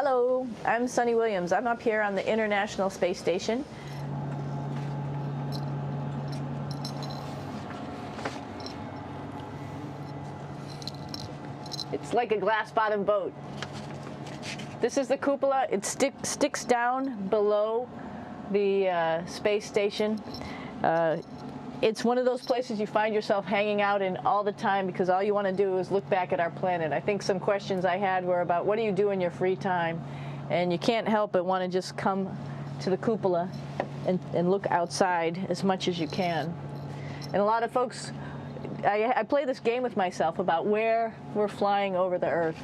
Hello, I'm Suni Williams. I'm up here on the International Space Station. It's like a glass-bottom boat. This is the cupola. It sticks down below the space station. It's one of those places you find yourself hanging out in all the time because all you want to do is look back at our planet. I think some questions I had were about what do you do in your free time? And you can't help but want to just come to the cupola and look outside as much as you can. And a lot of folks, I play this game with myself about where we're flying over the Earth.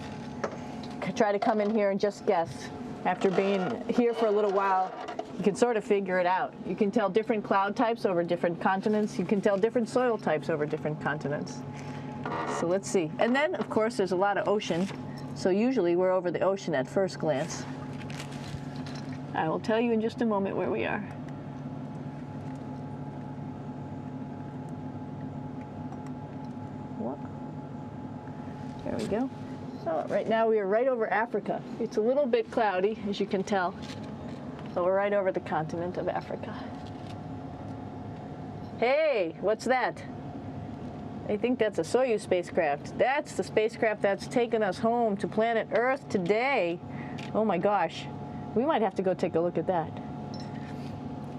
Try to come in here and just guess. After being here for a little while, you can sort of figure it out. You can tell different cloud types over different continents. You can tell different soil types over different continents. So let's see. And then, of course, there's a lot of ocean. So usually we're over the ocean at first glance. I will tell you in just a moment where we are. Whoa. There we go. So right now we are right over Africa. It's a little bit cloudy, as you can tell. But we're right over the continent of Africa. Hey, what's that? I think that's a Soyuz spacecraft. That's the spacecraft that's taken us home to planet Earth today. Oh my gosh. We might have to go take a look at that.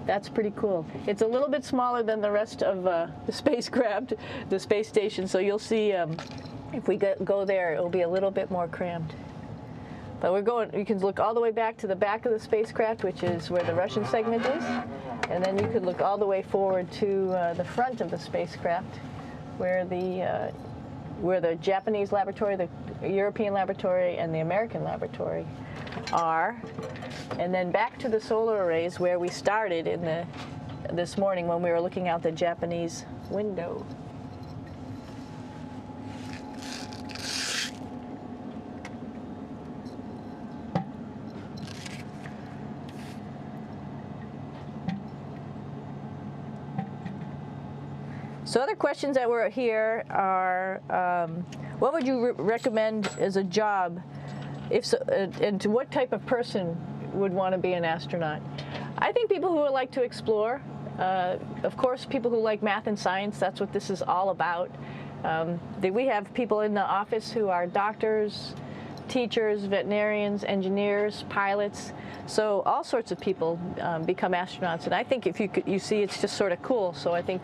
That's pretty cool. It's a little bit smaller than the rest of the spacecraft, the space station, so you'll see if we go there, it'll be a little bit more crammed. But we're going, you can look all the way back to the back of the spacecraft, which is where the Russian segment is. And then you could look all the way forward to the front of the spacecraft, where the Japanese laboratory, the European laboratory, and the American laboratory are. And then back to the solar arrays where we started in this morning when we were looking out the Japanese window. So other questions that were here are, what would you recommend as a job, and to what type of person would want to be an astronaut? I think people who would like to explore, of course people who like math and science, that's what this is all about. We have people in the office who are doctors, teachers, veterinarians, engineers, pilots, so all sorts of people become astronauts, and I think if you see it's just sort of cool, so I think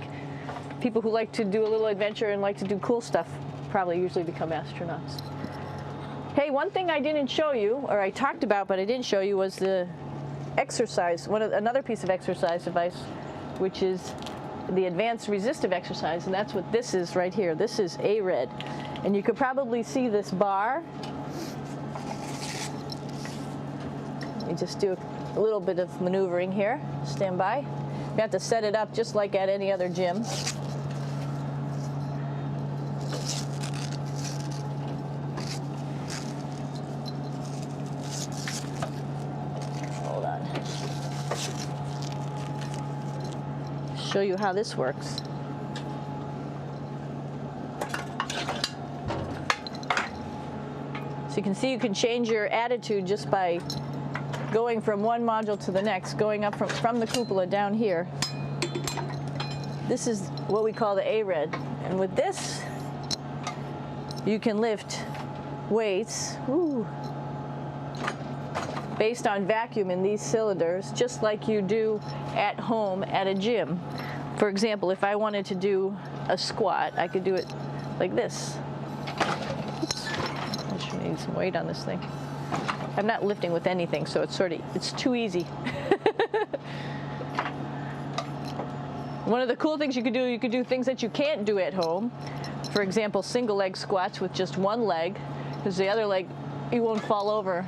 people who like to do a little adventure and like to do cool stuff probably usually become astronauts. Hey, one thing I didn't show you, or I talked about but I didn't show you, was the exercise, another piece of exercise device, which is the Advanced Resistive Exercise, and that's what this is right here. This is ARED. And you could probably see this bar. Let me just do a little bit of maneuvering here. Stand by. You have to set it up just like at any other gym. Show you how this works. So you can see you can change your attitude just by going from one module to the next, going up from the cupola down here. This is what we call the ARED. And with this, you can lift weights based on vacuum in these cylinders, just like you do at home at a gym. For example, if I wanted to do a squat, I could do it like this. Oops. I should need some weight on this thing. I'm not lifting with anything, so it's too easy. One of the cool things you could do things that you can't do at home. For example, single leg squats with just one leg, because the other leg, you won't fall over.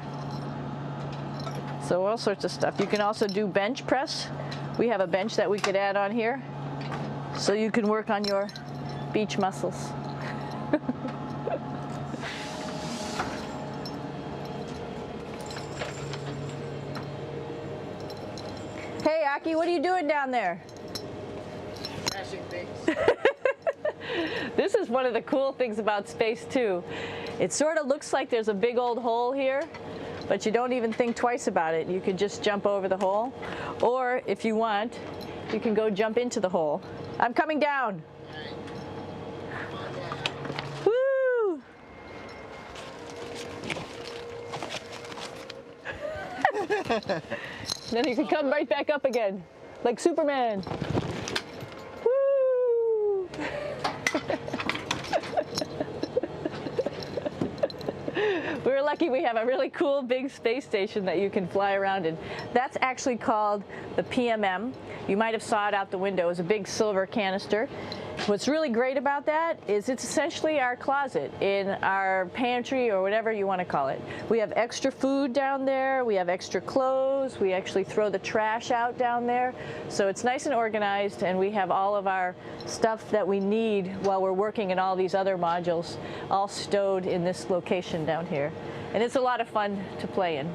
So all sorts of stuff. You can also do bench press. We have a bench that we could add on here, so you can work on your beach muscles. Hey, Aki, what are you doing down there? Crashing things. This is one of the cool things about space, too, It sort of looks like there's a big old hole here, but you don't even think twice about it. You could just jump over the hole, or if you want, you can go jump into the hole. I'm coming down. Woo! Then you can come right back up again, like Superman. Woo! We're lucky we have a really cool big space station that you can fly around in. That's actually called the PMM. You might have saw it out the window. It's a big silver canister. What's really great about that is it's essentially our closet in our pantry or whatever you want to call it. We have extra food down there. We have extra clothes. We actually throw the trash out down there. So it's nice and organized, and we have all of our stuff that we need while we're working in all these other modules all stowed in this location down here. And it's a lot of fun to play in.